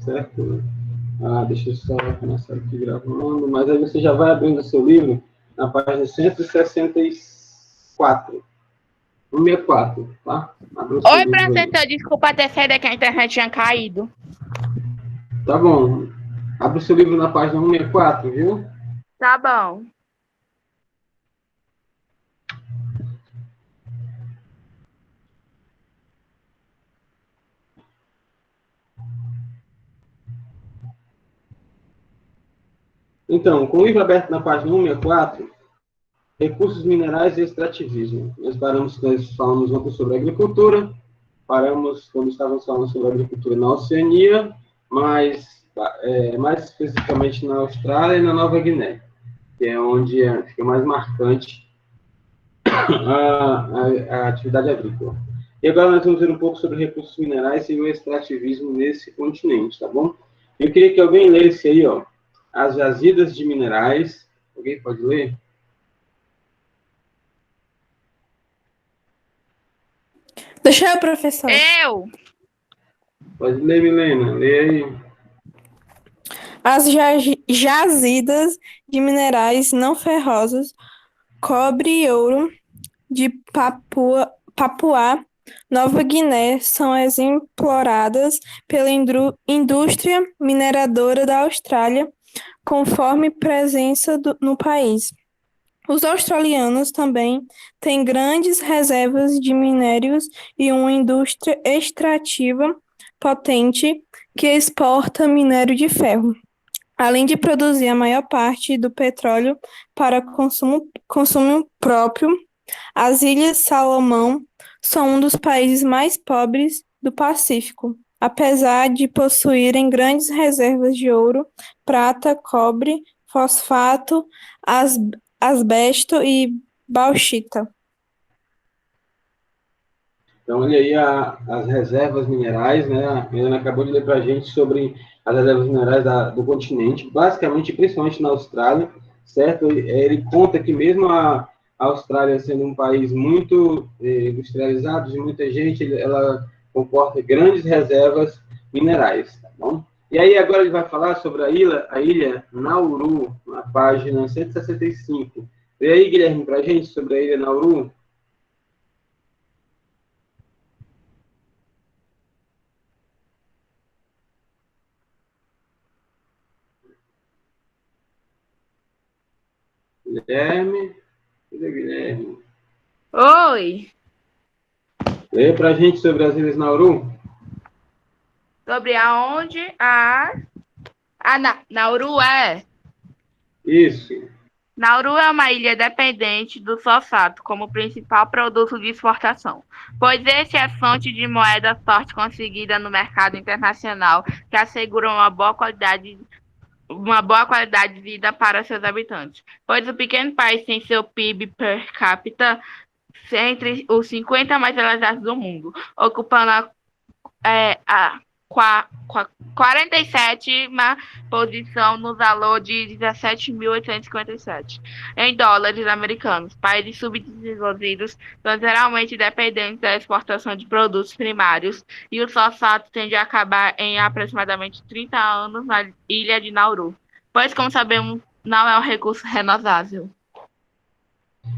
certo? Deixa eu só começar aqui gravando, mas aí você já vai abrindo o seu livro na página 164. 164, tá? Oi, professor, desculpa ter saído que a internet tinha caído. Tá bom. Abre o seu livro na página 164, viu? Tá bom. Então, com o livro aberto na página 164, recursos minerais e extrativismo. Nós falamos ontem sobre agricultura, paramos quando estávamos falando sobre agricultura na Oceania, mas mais especificamente na Austrália e na Nova Guiné, que é onde fica mais marcante a atividade agrícola. E agora nós vamos ver um pouco sobre recursos minerais e o extrativismo nesse continente, tá bom? Eu queria que alguém lesse aí, ó, as jazidas de minerais. Alguém pode ler? Deixa eu, professor. Eu! Pode ler, Milena. Lê aí. As jazidas de minerais não ferrosos, cobre e ouro de Papua Nova Guiné são exploradas pela indústria mineradora da Austrália, conforme presença no país. Os australianos também têm grandes reservas de minérios e uma indústria extrativa potente que exporta minério de ferro, além de produzir a maior parte do petróleo para consumo próprio. As Ilhas Salomão são um dos países mais pobres do Pacífico, apesar de possuírem grandes reservas de ouro, prata, cobre, fosfato, asbesto e bauxita. Então, olha aí as reservas minerais, né? A Helena acabou de ler para a gente sobre as reservas minerais do continente, basicamente, principalmente na Austrália, certo? Ele conta que mesmo a Austrália sendo um país muito industrializado, de muita gente, ela comporta grandes reservas minerais, tá bom? E aí, agora ele vai falar sobre a ilha Nauru, na página 165. E aí, Guilherme, para a gente sobre a ilha Nauru? Guilherme? Cadê Guilherme? Oi! Lê pra gente sobre as Ilhas Nauru. Sobre aonde Nauru é? Isso. Nauru é uma ilha dependente do fosfato como principal produto de exportação, pois esse é fonte de moeda forte conseguida no mercado internacional, que assegura uma boa qualidade de vida para seus habitantes. Pois o pequeno país tem seu PIB per capita entre os 50 mais elevados do mundo, ocupando a 47ª posição no valor de 17.857 em dólares americanos. Países subdesenvolvidos são geralmente dependentes da exportação de produtos primários e o fosfato tende a acabar em aproximadamente 30 anos na ilha de Nauru, pois, como sabemos, não é um recurso renovável.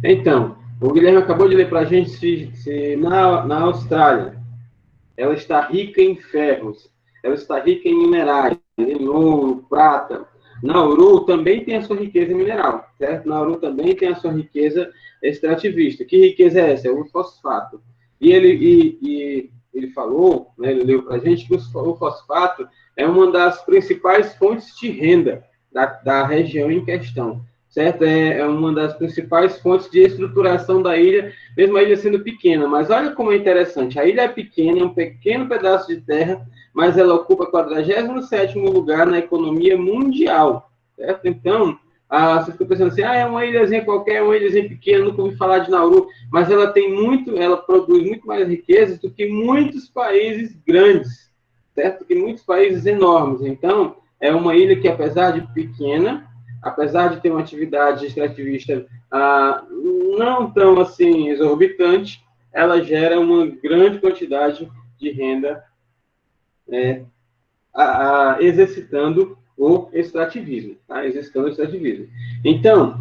Então, o Guilherme acabou de ler para a gente se na Austrália ela está rica em ferros, ela está rica em minerais, em ouro, prata. Nauru também tem a sua riqueza mineral, certo? Nauru também tem a sua riqueza extrativista. Que riqueza é essa? É o fosfato. E ele falou, né, ele leu para a gente, que o fosfato é uma das principais fontes de renda da região em questão, certo? É uma das principais fontes de estruturação da ilha, mesmo a ilha sendo pequena. Mas olha como é interessante, a ilha é pequena, é um pequeno pedaço de terra, mas ela ocupa 47º lugar na economia mundial, certo? Então, você fica pensando assim, é uma ilhazinha qualquer, uma ilhazinha pequena, nunca ouvi falar de Nauru, mas ela produz muito mais riqueza do que muitos países grandes, certo? Do que muitos países enormes. Então, é uma ilha que, apesar de pequena, apesar de ter uma atividade extrativista não tão assim exorbitante, ela gera uma grande quantidade de renda exercitando o extrativismo, tá? Exercitando o extrativismo. Então,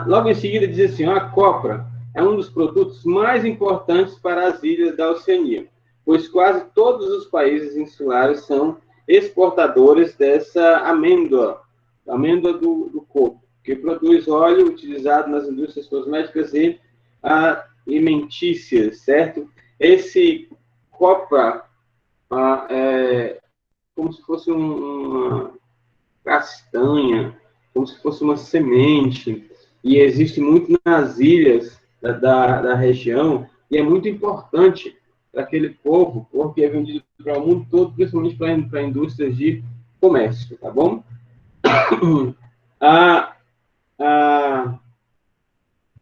logo em seguida diz assim, a copra é um dos produtos mais importantes para as ilhas da Oceania, pois quase todos os países insulares são exportadores dessa amêndoa do coco, que produz óleo utilizado nas indústrias cosméticas e alimentícias, certo? Esse copra é como se fosse uma castanha, como se fosse uma semente, e existe muito nas ilhas da região, e é muito importante para aquele povo, porque é vendido para o mundo todo, principalmente para indústrias de comércio, tá bom? A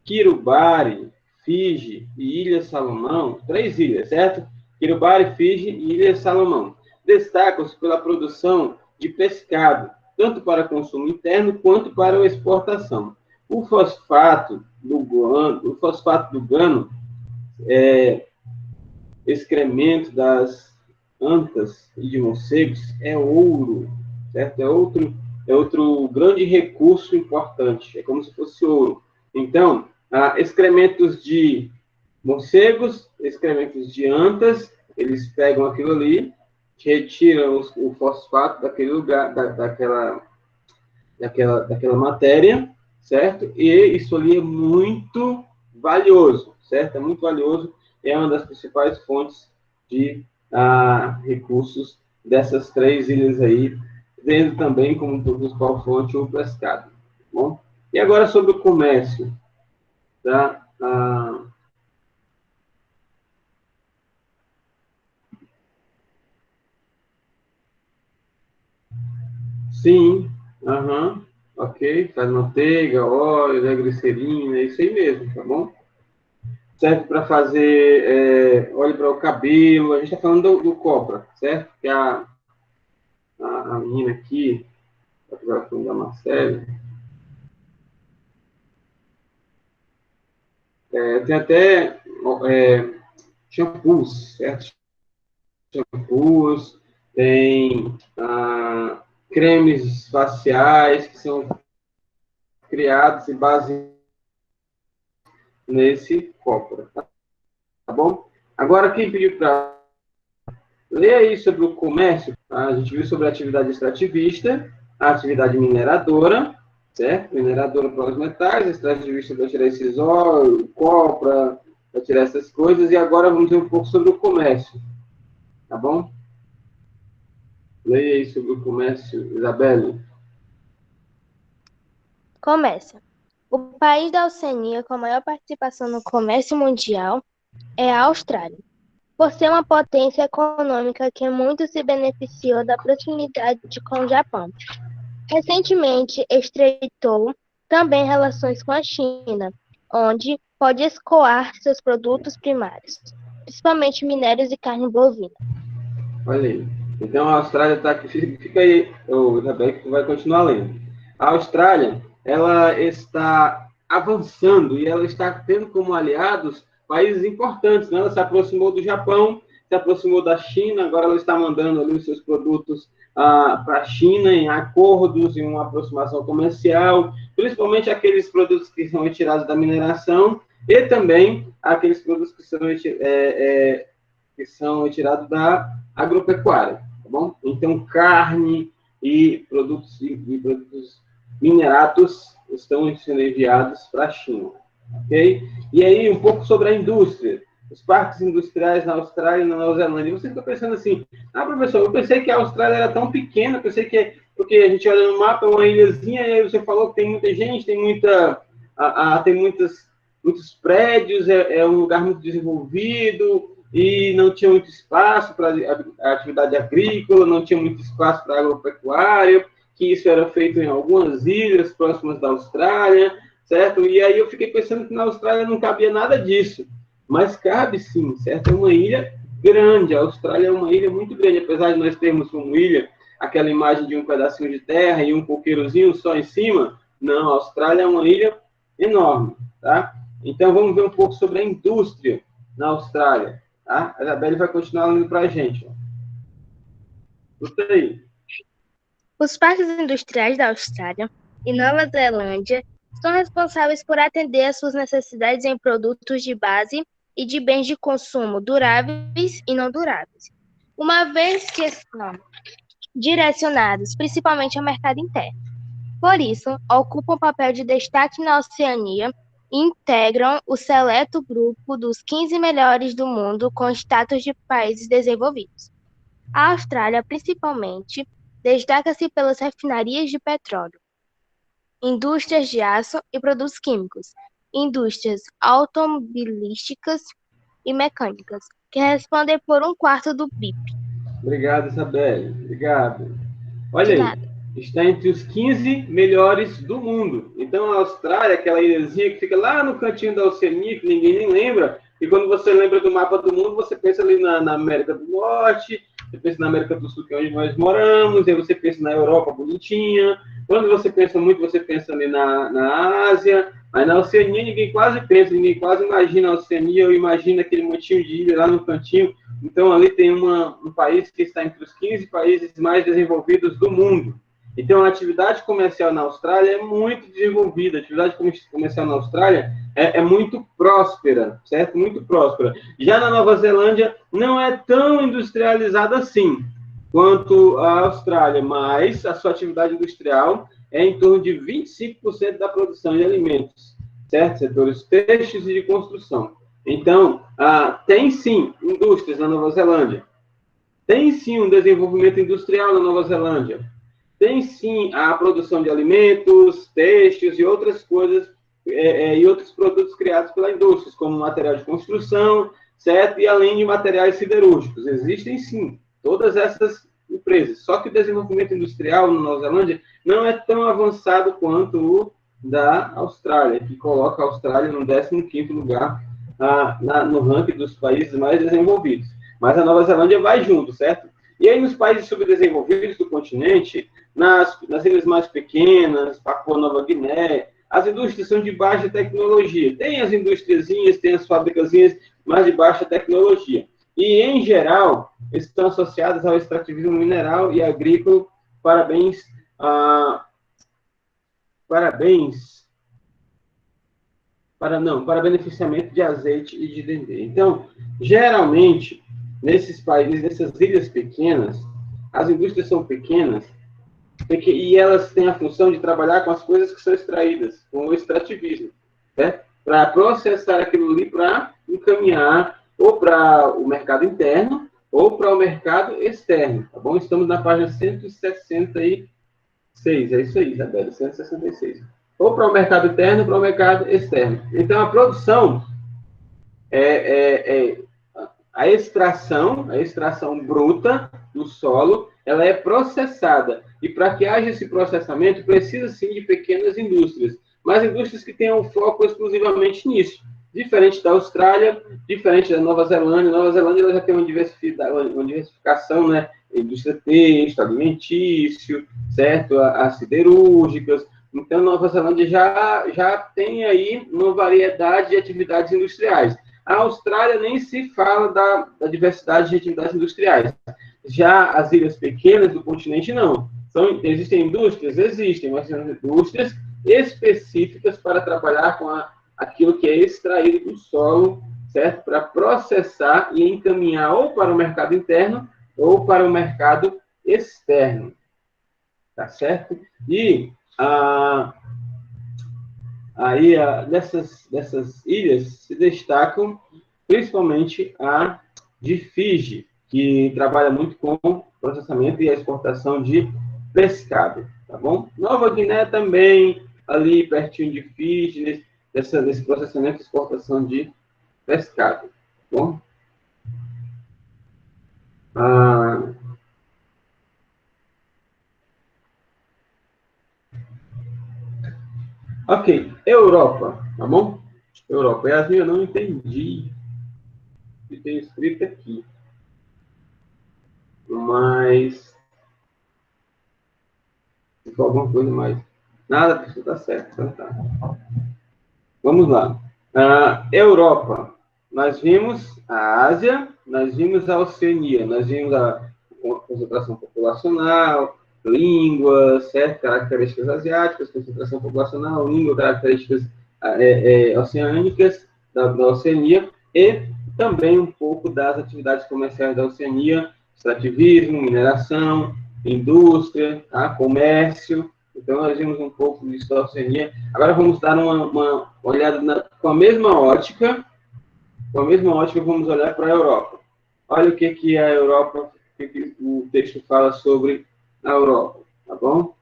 Kiribati, Fiji e Ilha Salomão, 3 ilhas, certo? Kiribati, Fiji e Ilha Salomão, destacam-se pela produção de pescado, tanto para consumo interno quanto para a exportação. O fosfato do gano, excremento das antas e de morcegos, é ouro, certo? É outro grande recurso importante, é como se fosse ouro. Então, excrementos de morcegos, excrementos de antas, eles pegam aquilo ali, retiram o fosfato daquele lugar, daquela matéria, certo? E isso ali é muito valioso, certo? É muito valioso, é uma das principais fontes de recursos dessas 3 ilhas aí, vendo também como principal fonte o pescado, tá bom? E agora sobre o comércio, tá? Sim, ok, faz manteiga, óleo, né, glicerina, é isso aí mesmo, tá bom? Serve para fazer óleo para o cabelo, a gente está falando do copra, certo? Que a menina aqui, a fotografia da Marcela, tem até shampoos, certo? Shampoos, tem cremes faciais que são criados e baseados nesse copra, tá bom? Agora, quem pediu para ler aí sobre o comércio, tá? A gente viu sobre a atividade extrativista, a atividade mineradora, certo? Mineradora para os metais, extrativista para tirar esses óleos, copra, para tirar essas coisas, e agora vamos ver um pouco sobre o comércio, tá bom? Leia aí sobre o comércio, Isabelle. Comércio. O país da Oceania com maior participação no comércio mundial é a Austrália, por ser uma potência econômica que muito se beneficiou da proximidade com o Japão. Recentemente estreitou também relações com a China, onde pode escoar seus produtos primários, principalmente minérios e carne bovina. Olha aí. Então, a Austrália está aqui. Fica aí, Isabel, que tu vai continuar lendo. A Austrália, ela está avançando e ela está tendo como aliados países importantes, né? Ela se aproximou do Japão, se aproximou da China, agora ela está mandando ali os seus produtos para a China em acordos, em uma aproximação comercial, principalmente aqueles produtos que são retirados da mineração e também aqueles produtos que são retirados da agropecuária, tá bom? Então, carne e produtos minerados estão sendo enviados para a China, ok? E aí, um pouco sobre a indústria. Os parques industriais na Austrália e na Nova Zelândia. Você fica pensando assim, professor, eu pensei que a Austrália era tão pequena, pensei que, porque a gente olha no mapa, é uma ilhazinha, e aí você falou que tem muita gente, tem muitos prédios, é um lugar muito desenvolvido, e não tinha muito espaço para a atividade agrícola, não tinha muito espaço para a agropecuária, que isso era feito em algumas ilhas próximas da Austrália, certo? E aí eu fiquei pensando que na Austrália não cabia nada disso. Mas cabe sim, certo? É uma ilha grande, a Austrália é uma ilha muito grande, apesar de nós termos como ilha aquela imagem de um pedacinho de terra e um coqueirozinho só em cima, não, a Austrália é uma ilha enorme, tá? Então vamos ver um pouco sobre a indústria na Austrália, tá? A Isabelle vai continuar lendo para a gente. Escuta aí. Os parques industriais da Austrália e Nova Zelândia são responsáveis por atender às suas necessidades em produtos de base e de bens de consumo duráveis e não duráveis, uma vez que estão direcionados principalmente ao mercado interno. Por isso, ocupam um papel de destaque na Oceania e integram o seleto grupo dos 15 melhores do mundo com status de países desenvolvidos. A Austrália, principalmente, destaca-se pelas refinarias de petróleo, indústrias de aço e produtos químicos, indústrias automobilísticas e mecânicas, que respondem por 1/4 do PIB. Obrigado, Isabelle. Obrigado. Olha De aí, nada. está entre os 15 melhores do mundo. Então, a Austrália, aquela ilhazinha que fica lá no cantinho da Oceania, que ninguém nem lembra, e quando você lembra do mapa do mundo, você pensa ali na América do Norte, você pensa na América do Sul, que é onde nós moramos, e aí você pensa na Europa bonitinha. Quando você pensa muito, você pensa ali na Ásia, aí na Oceania ninguém quase pensa, ninguém quase imagina a Oceania, ou imagina aquele montinho de ilha lá no cantinho. Então, ali tem um país que está entre os 15 países mais desenvolvidos do mundo. Então, a atividade comercial na Austrália é muito desenvolvida. A atividade comercial na Austrália é muito próspera, certo? Muito próspera. Já na Nova Zelândia, não é tão industrializada assim quanto a Austrália, mas a sua atividade industrial é em torno de 25% da produção de alimentos, certo? Setores têxteis e de construção. Então, tem sim indústrias na Nova Zelândia. Tem sim um desenvolvimento industrial na Nova Zelândia. Tem sim a produção de alimentos, têxteis e outras coisas, e outros produtos criados pela indústria, como material de construção, certo? E além de materiais siderúrgicos. Existem sim todas essas empresas. Só que o desenvolvimento industrial na Nova Zelândia não é tão avançado quanto o da Austrália, que coloca a Austrália no 15º lugar no ranking dos países mais desenvolvidos. Mas a Nova Zelândia vai junto, certo? E aí, nos países subdesenvolvidos do continente, nas ilhas mais pequenas, Papua Nova Guiné, as indústrias são de baixa tecnologia. Tem as industriazinhas, tem as fabricazinhas, mas de baixa tecnologia. E, em geral, estão associadas ao extrativismo mineral e agrícola para beneficiamento de azeite e de dendê. Então, geralmente, nesses países, nessas ilhas pequenas, as indústrias são pequenas e elas têm a função de trabalhar com as coisas que são extraídas, com o extrativismo, certo? Para processar aquilo ali para encaminhar ou para o mercado interno ou para o mercado externo, tá bom? Estamos na página 166, é isso aí, Isabela, 166. Ou para o mercado interno ou para o mercado externo. Então, a produção a extração bruta do solo, ela é processada. E para que haja esse processamento, precisa sim de pequenas indústrias. Mas indústrias que tenham foco exclusivamente nisso. Diferente da Austrália, diferente da Nova Zelândia. Nova Zelândia ela já tem uma diversificação, né? Indústria têxtil, alimentício, certo? As siderúrgicas. Então, Nova Zelândia já tem aí uma variedade de atividades industriais. A Austrália nem se fala da diversidade de atividades industriais. Já as ilhas pequenas do continente, não. Existem indústrias? Existem, mas são indústrias específicas para trabalhar com aquilo que é extraído do solo, certo? Para processar e encaminhar ou para o mercado interno ou para o mercado externo. Tá certo? E aí, dessas ilhas se destacam principalmente a de Fiji, que trabalha muito com o processamento e a exportação de pescado, tá bom? Nova Guiné também, ali pertinho de Fiji, nesse processamento e exportação de pescado, tá bom? Ok, Europa, tá bom? Europa. Yasmin, eu não entendi o que tem escrito aqui. Mas ficou alguma coisa mais. Nada, pessoal, tá certo. Então tá. Vamos lá. Europa. Nós vimos a Ásia, nós vimos a Oceania, nós vimos a concentração populacional, língua, certo? Características asiáticas, concentração populacional, língua, características oceânicas da Oceania e também um pouco das atividades comerciais da Oceania, extrativismo, mineração, indústria, tá? Comércio. Então, nós vimos um pouco disso da Oceania. Agora, vamos dar uma olhada com a mesma ótica. Com a mesma ótica, vamos olhar para a Europa. Olha o que a Europa, o que o texto fala sobre a Europa, tá bom?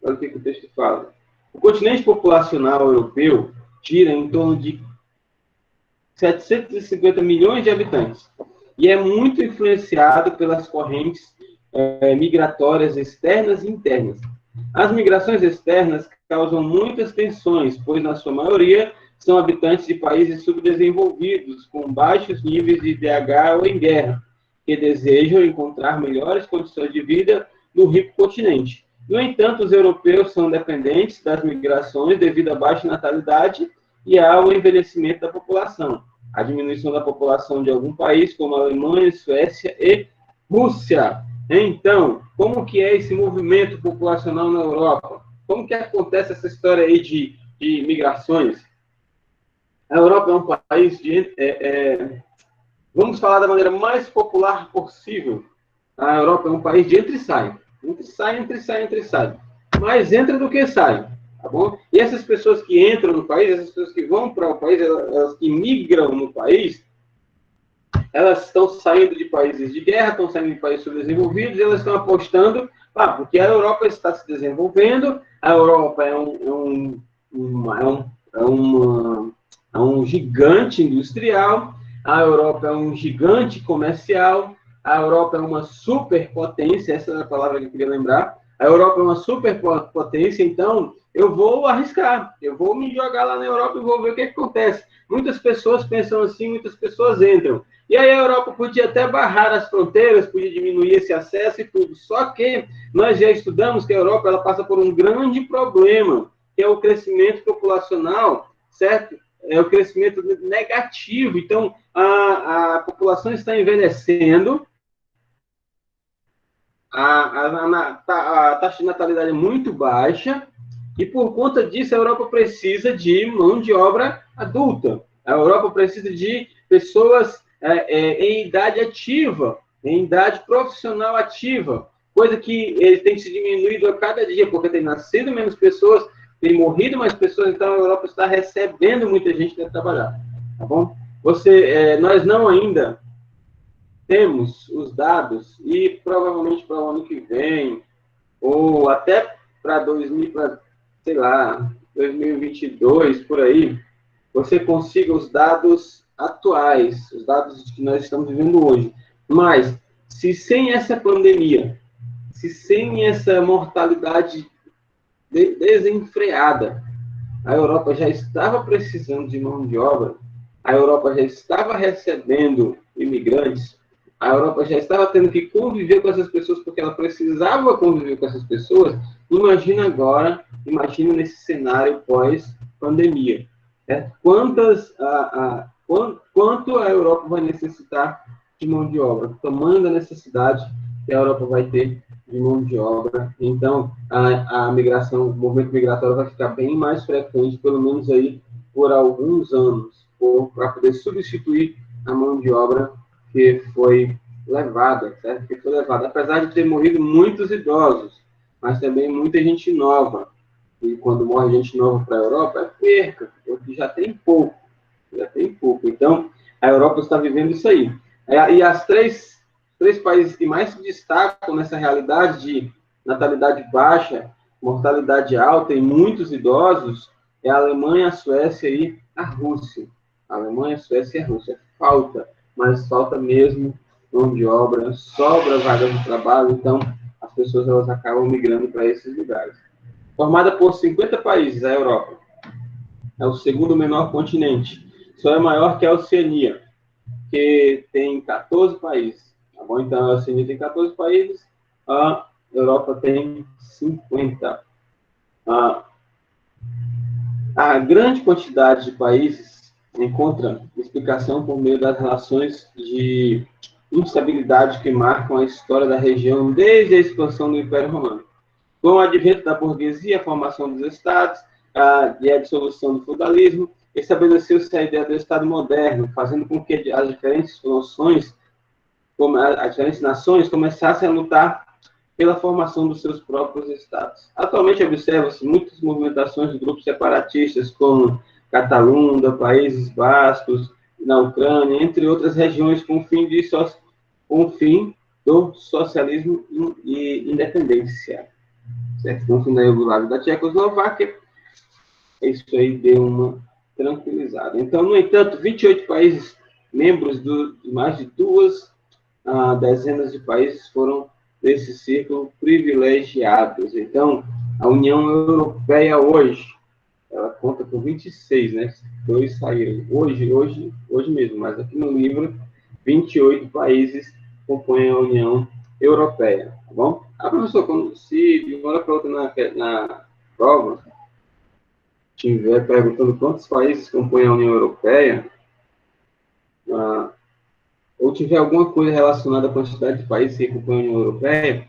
Olha o que o texto fala. O continente populacional europeu gira em torno de 750 milhões de habitantes e é muito influenciado pelas correntes migratórias externas e internas. As migrações externas causam muitas tensões, pois, na sua maioria, são habitantes de países subdesenvolvidos, com baixos níveis de IDH ou em guerra, que desejam encontrar melhores condições de vida no rico continente. No entanto, os europeus são dependentes das migrações devido à baixa natalidade e ao envelhecimento da população. A diminuição da população de algum país, como a Alemanha, Suécia e Rússia. Então, como que é esse movimento populacional na Europa? Como que acontece essa história aí de migrações? A Europa é um país de... vamos falar da maneira mais popular possível. A Europa é um país de entra e sai. Entra e sai, entra e sai. Mais entra do que sai. Tá bom? E essas pessoas que entram no país, essas pessoas que vão para o país, elas que migram no país, elas estão saindo de países de guerra, estão saindo de países subdesenvolvidos, e elas estão apostando, porque a Europa está se desenvolvendo, a Europa é um gigante industrial, a Europa é um gigante comercial, a Europa é uma superpotência, essa é a palavra que eu queria lembrar, a Europa é uma superpotência, então eu vou arriscar, eu vou me jogar lá na Europa e vou ver o que acontece. Muitas pessoas pensam assim, muitas pessoas entram. E aí a Europa podia até barrar as fronteiras, podia diminuir esse acesso e tudo. Só que nós já estudamos que a Europa ela passa por um grande problema, que é o crescimento populacional, certo? É o crescimento negativo. Então, a população está envelhecendo, a taxa de natalidade é muito baixa, e por conta disso a Europa precisa de mão de obra adulta. A Europa precisa de pessoas em idade ativa, em idade profissional ativa, coisa que tem se diminuído a cada dia, porque tem nascido menos pessoas, tem morrido mais pessoas, então a Europa está recebendo muita gente para trabalhar, tá bom? Nós não ainda temos os dados, e provavelmente para o ano que vem, ou até para 2022, por aí, você consiga os dados atuais, os dados que nós estamos vivendo hoje. Mas, se sem essa pandemia, se sem essa mortalidade desenfreada, a Europa já estava precisando de mão de obra, a Europa já estava recebendo imigrantes, a Europa já estava tendo que conviver com essas pessoas porque ela precisava conviver com essas pessoas. Imagina agora, imagina nesse cenário pós-pandemia. Quanto a Europa vai necessitar de mão de obra? Tamanho da necessidade que a Europa vai ter de mão de obra. Então, a migração, o movimento migratório vai ficar bem mais frequente, pelo menos aí por alguns anos, para poder substituir a mão de obra que foi levada, certo? Que foi levada, apesar de ter morrido muitos idosos, mas também muita gente nova. E quando morre gente nova para a Europa, é perca, porque já tem pouco. Então, a Europa está vivendo isso aí. E as três países que mais se destacam nessa realidade de natalidade baixa, mortalidade alta e muitos idosos, é a Alemanha, a Suécia e a Rússia. A Alemanha, a Suécia e a Rússia. Mas falta mesmo mão de obra, sobra vagas de trabalho, então as pessoas elas acabam migrando para esses lugares. Formada por 50 países, a Europa é o segundo menor continente, só é maior que a Oceania, que tem 14 países. Tá bom? Então, a Oceania tem 14 países, a Europa tem 50. A grande quantidade de países encontra explicação por meio das relações de instabilidade que marcam a história da região desde a expansão do Império Romano. Com o advento da burguesia, a formação dos estados e a dissolução do feudalismo, estabeleceu-se a ideia do Estado moderno, fazendo com que as diferentes nações começassem a lutar pela formação dos seus próprios estados. Atualmente observa-se muitas movimentações de grupos separatistas, como Catalunha, Países Bascos, na Ucrânia, entre outras regiões, com o fim do socialismo e independência. Certo? Com o fim da Iugoslávia da Tchecoslováquia, isso aí deu uma tranquilizada. Então, no entanto, 28 países membros de mais de duas dezenas de países foram desse círculo privilegiados. Então, a União Europeia hoje, ela conta com 26, né? 2 saíram hoje mesmo, mas aqui no livro, 28 países compõem a União Europeia, tá bom? Professor, se de uma hora para outra na prova estiver perguntando quantos países compõem a União Europeia, ou tiver alguma coisa relacionada à quantidade de países que compõem a União Europeia,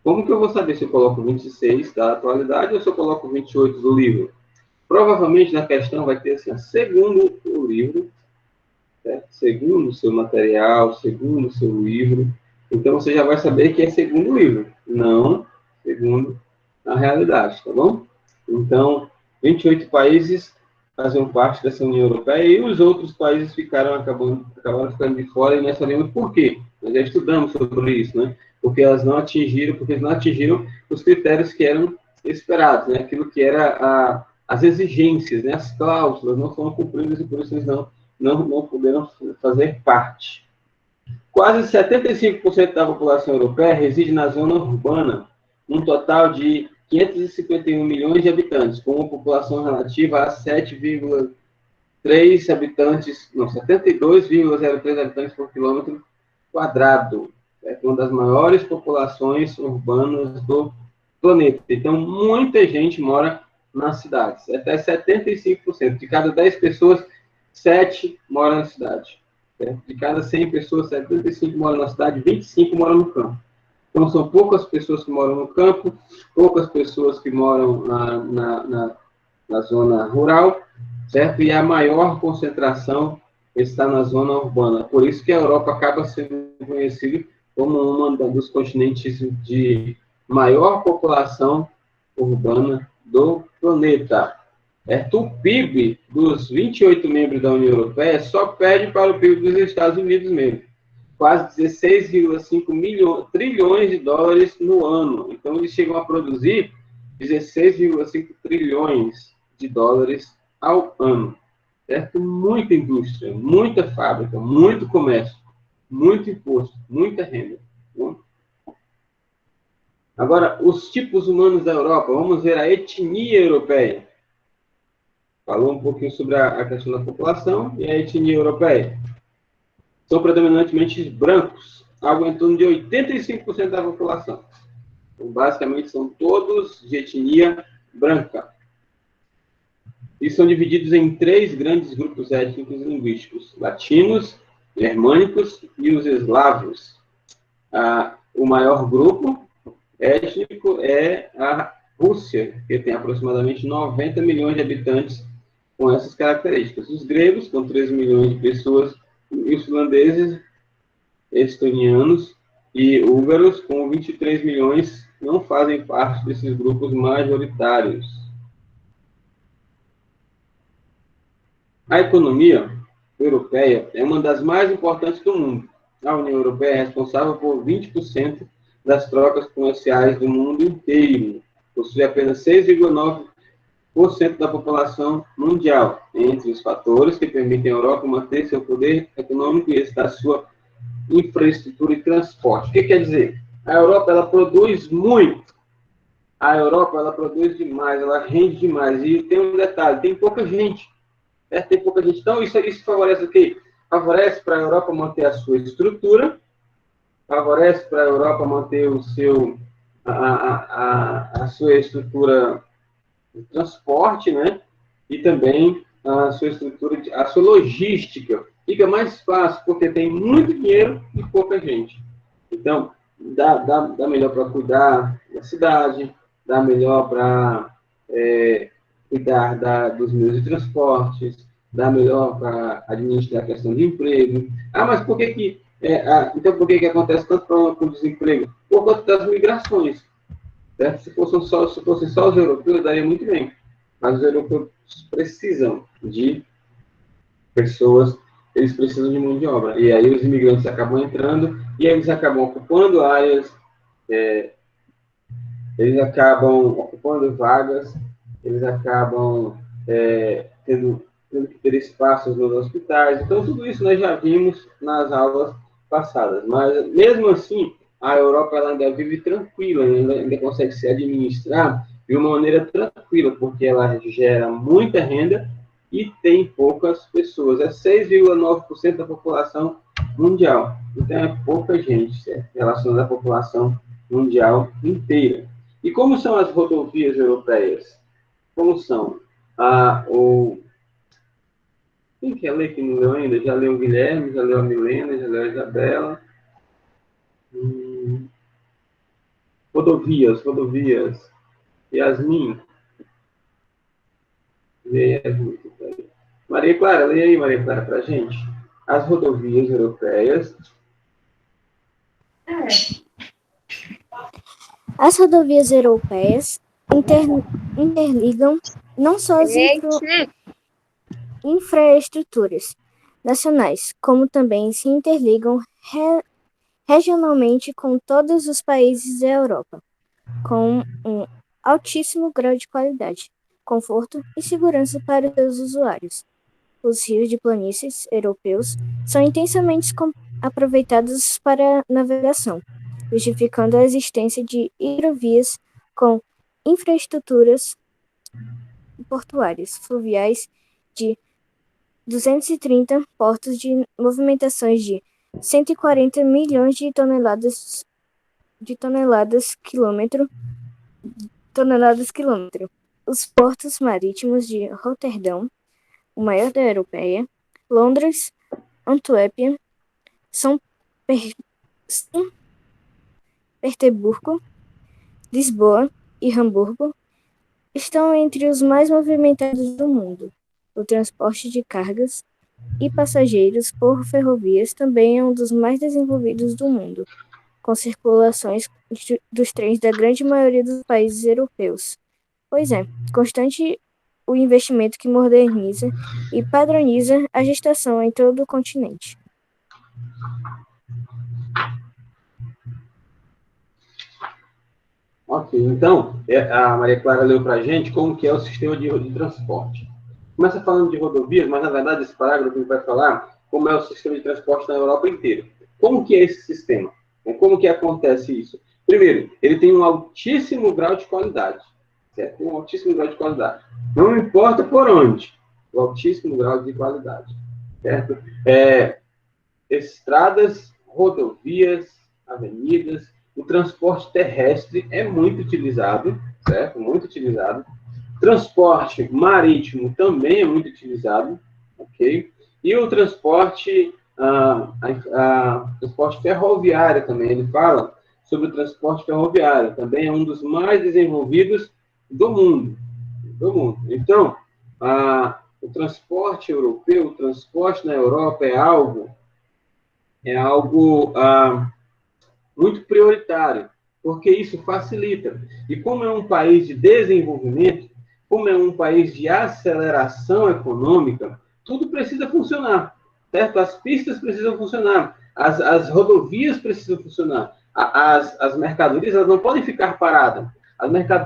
como que eu vou saber se eu coloco 26 da atualidade ou se eu coloco 28 do livro? Provavelmente na questão vai ter assim, segundo o livro, certo? Segundo o seu material, segundo o seu livro. Então você já vai saber que é segundo o livro, não segundo a realidade, tá bom? Então, 28 países faziam parte dessa União Europeia e os outros países acabaram ficando de fora e nós sabemos por quê. Nós já estudamos sobre isso, né? Porque eles não atingiram os critérios que eram esperados, né? Aquilo que era as exigências, né? As cláusulas não foram cumpridas e por isso eles não puderam fazer parte. Quase 75% da população europeia reside na zona urbana, um total de 551 milhões de habitantes, com uma população relativa a 72,03 habitantes por quilômetro quadrado. É uma das maiores populações urbanas do planeta. Então, muita gente mora nas cidades. Até 75%. De cada 10 pessoas, 7 moram na cidade. Certo? De cada 100 pessoas, 75 moram na cidade, 25 moram no campo. Então, são poucas pessoas que moram no campo, poucas pessoas que moram na zona rural, certo? E a maior concentração está na zona urbana. Por isso que a Europa acaba sendo conhecida como um dos continentes de maior população urbana do planeta. O PIB dos 28 membros da União Europeia só perde para o PIB dos Estados Unidos mesmo. Quase 16,5 trilhões de dólares no ano. Então, eles chegam a produzir 16,5 trilhões de dólares ao ano. Certo? Muita indústria, muita fábrica, muito comércio, muito imposto, muita renda. Bom? Agora, os tipos humanos da Europa. Vamos ver a etnia europeia. Falou um pouquinho sobre a questão da população e a etnia europeia. São predominantemente brancos, algo em torno de 85% da população. Então, basicamente, são todos de etnia branca. E são divididos em 3 grandes grupos étnicos e linguísticos: latinos, germânicos e os eslavos. O maior grupo étnico é a Rússia, que tem aproximadamente 90 milhões de habitantes com essas características. Os gregos, com 13 milhões de pessoas, e os finlandeses, estonianos e húngaros, com 23 milhões, não fazem parte desses grupos majoritários. A economia europeia é uma das mais importantes do mundo. A União Europeia é responsável por 20% das trocas comerciais do mundo inteiro. Possui apenas 6,9% da população mundial. Entre os fatores que permitem a Europa manter seu poder econômico e está sua infraestrutura e transporte. O que quer dizer? A Europa, ela produz muito. A Europa, ela produz demais, ela rende demais. E tem um detalhe, tem pouca gente. Tem pouca gente. Então, isso favorece o quê? Favorece para a Europa manter a sua estrutura, favorece para a Europa manter a sua estrutura de transporte, né? E também a sua estrutura, a sua logística. Fica mais fácil, porque tem muito dinheiro e pouca gente. Então, dá melhor para cuidar da cidade, dar melhor para cuidar dos meios de transportes, dar melhor para administrar a questão de emprego. Mas por que então por que acontece tanto problema com o desemprego? Por conta das migrações. Certo? Se fossem só os europeus, daria muito bem. Mas os europeus precisam de pessoas, eles precisam de mão de obra. E aí os imigrantes acabam entrando e eles acabam ocupando áreas, eles acabam ocupando vagas, eles acabam tendo que ter espaços nos hospitais. Então, tudo isso nós já vimos nas aulas passadas. Mas, mesmo assim, a Europa ela ainda vive tranquila, ainda consegue se administrar de uma maneira tranquila, porque ela gera muita renda e tem poucas pessoas. É 6,9% da população mundial. Então, é pouca gente, relacionada à população mundial inteira. E como são as rodovias europeias? Como são? Quem quer ler que não leu ainda? Já leu o Guilherme, já leu a Milena, já leu a Isabela. Rodovias. Yasmin. Leia Yasmin. Maria Clara, leia aí, Maria Clara, para a gente. As rodovias europeias. As rodovias europeias interligam não só as infraestruturas nacionais, como também se interligam regionalmente com todos os países da Europa, com um altíssimo grau de qualidade, conforto e segurança para os seus usuários. Os rios de planícies europeus são intensamente aproveitados para navegação, justificando a existência de hidrovias com infraestruturas portuárias, fluviais de 230 portos de movimentações de 140 milhões de toneladas quilômetro. Os portos marítimos de Roterdão, o maior da Europeia, Londres, Antuérpia, São Petersburgo, Lisboa e Hamburgo estão entre os mais movimentados do mundo. O transporte de cargas e passageiros por ferrovias também é um dos mais desenvolvidos do mundo, com circulações dos trens da grande maioria dos países europeus. Pois é, constante o investimento que moderniza e padroniza a gestação em todo o continente. Ok, então, a Maria Clara leu para a gente como que é o sistema de transporte. Começa falando de rodovias, mas, na verdade, esse parágrafo vai falar como é o sistema de transporte na Europa inteira. Como que é esse sistema? Como que acontece isso? Primeiro, ele tem um altíssimo grau de qualidade. Certo? Um altíssimo grau de qualidade. Não importa por onde, o altíssimo grau de qualidade. Certo? Estradas, rodovias, avenidas, o transporte terrestre é muito utilizado, certo? Muito utilizado. Transporte marítimo também é muito utilizado, ok? E o transporte, transporte ferroviário também, ele fala sobre o transporte ferroviário, também é um dos mais desenvolvidos do mundo. Então, o transporte europeu, o transporte na Europa é algo muito prioritário, porque isso facilita. E como é um país de desenvolvimento, como é um país de aceleração econômica, tudo precisa funcionar, certo? As pistas precisam funcionar, as rodovias precisam funcionar, as mercadorias elas não podem ficar paradas.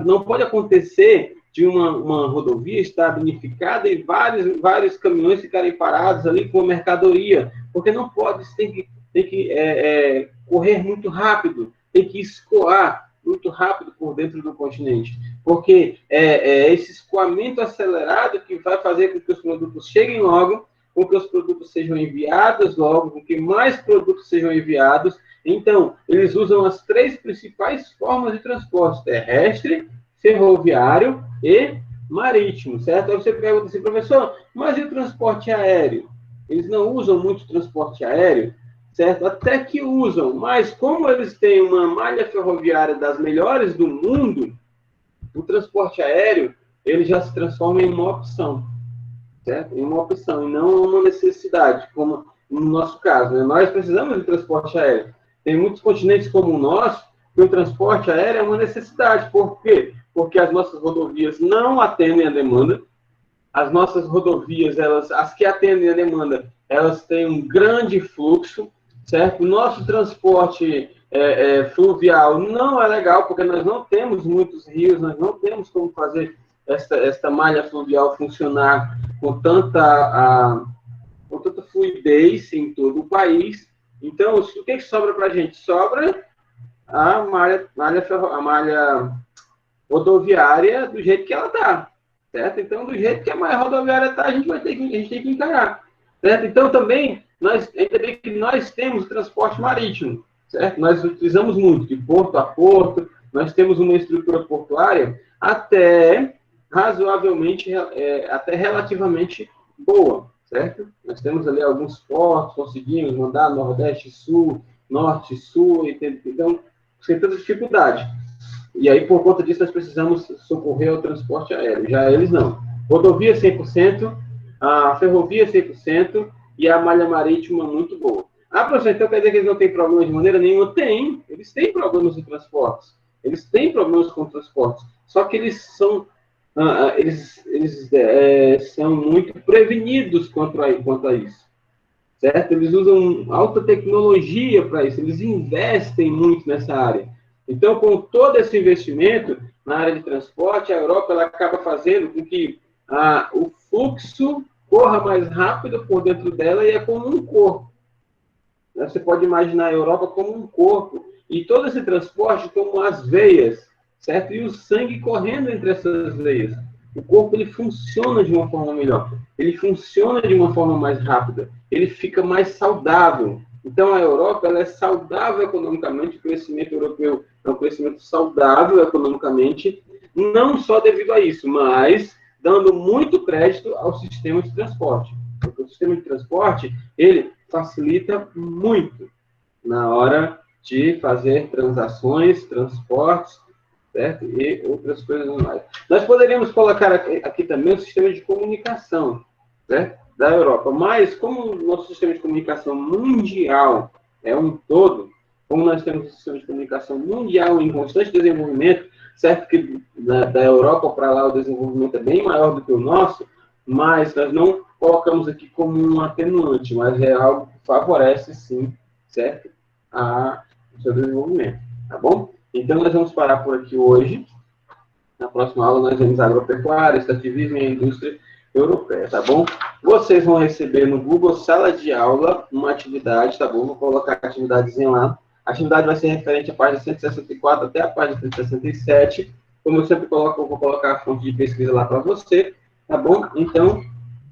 Não pode acontecer de uma rodovia estar danificada e vários caminhões ficarem parados ali com a mercadoria, porque não pode, tem que correr muito rápido, tem que escoar muito rápido por dentro do continente, porque esse escoamento acelerado que vai fazer com que os produtos cheguem logo, com que os produtos sejam enviados logo, com que mais produtos sejam enviados. Então, eles usam as 3 principais formas de transporte: terrestre, ferroviário e marítimo, certo? Aí você pergunta assim, professor, mas e o transporte aéreo? Eles não usam muito transporte aéreo, certo? Até que usam, mas como eles têm uma malha ferroviária das melhores do mundo, O transporte aéreo, ele já se transforma em uma opção, certo? Em uma opção, e não uma necessidade, como no nosso caso, né? Nós precisamos de transporte aéreo. Tem muitos continentes como o nosso, que o transporte aéreo é uma necessidade. Por quê? Porque as nossas rodovias não atendem a demanda. As nossas rodovias, as que atendem a demanda, elas têm um grande fluxo, certo? O nosso transporte fluvial não é legal, porque nós não temos muitos rios, nós não temos como fazer esta malha fluvial funcionar com tanta fluidez em todo o país. Então, o que sobra para a gente? Sobra a malha rodoviária do jeito que ela está, certo? Então, do jeito que a malha rodoviária está, a gente tem que encarar, certo? Então, também, ainda bem que nós temos transporte marítimo, certo? Nós utilizamos muito, de porto a porto, nós temos uma estrutura portuária até razoavelmente, até relativamente boa, certo? Nós temos ali alguns portos, conseguimos mandar Nordeste, Sul, Norte, Sul, então, sem tanta dificuldade. E aí, por conta disso, nós precisamos socorrer ao transporte aéreo. Já eles não. Rodovia 100%, a ferrovia 100% e a malha marítima muito boa. Ah, professor, então quer dizer que eles não têm problemas de maneira nenhuma? Tem. Eles têm problemas de transportes. Eles têm problemas com transportes. Só que eles são são muito prevenidos quanto a isso, certo? Eles usam alta tecnologia para isso, eles investem muito nessa área. Então, com todo esse investimento na área de transporte, a Europa ela acaba fazendo com que o fluxo corra mais rápido por dentro dela e é como um corpo. Você pode imaginar a Europa como um corpo, e todo esse transporte como as veias, certo? E o sangue correndo entre essas veias. O corpo ele funciona de uma forma melhor, ele funciona de uma forma mais rápida, ele fica mais saudável. Então a Europa ela é saudável economicamente, o crescimento europeu é um crescimento saudável economicamente, não só devido a isso, mas dando muito crédito ao sistema de transporte. Porque o sistema de transporte ele facilita muito na hora de fazer transações, transportes, certo? E outras coisas mais. Nós poderíamos colocar aqui também o sistema de comunicação, certo? Da Europa, mas como o nosso sistema de comunicação mundial é um todo, como nós temos um sistema de comunicação mundial em constante desenvolvimento, certo que da Europa para lá o desenvolvimento é bem maior do que o nosso, mas nós não colocamos aqui como um atenuante, mas é algo que favorece, sim, certo? O seu desenvolvimento, tá bom? Então, nós vamos parar por aqui hoje. Na próxima aula, nós vemos agropecuária, extrativismo e a indústria europeia, tá bom? Vocês vão receber no Google Sala de Aula uma atividade, tá bom? Vou colocar a atividadezinha lá. A atividade vai ser referente à página 164 até a página 167. Como eu sempre coloco, eu vou colocar a fonte de pesquisa lá para você, tá bom? Então,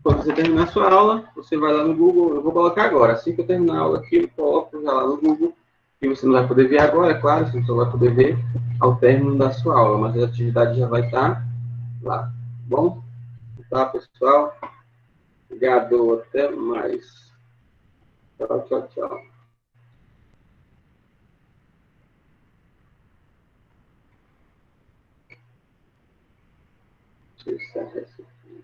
quando você terminar a sua aula, você vai lá no Google, eu vou colocar agora. Assim que eu terminar a aula aqui, eu coloco já lá no Google, que você não vai poder ver agora, é claro, você só vai poder ver ao término da sua aula, mas a atividade já vai estar lá. Tá bom? Tá, pessoal? Obrigado, até mais. Tchau, tchau, tchau. Deixa eu encerrar isso aqui.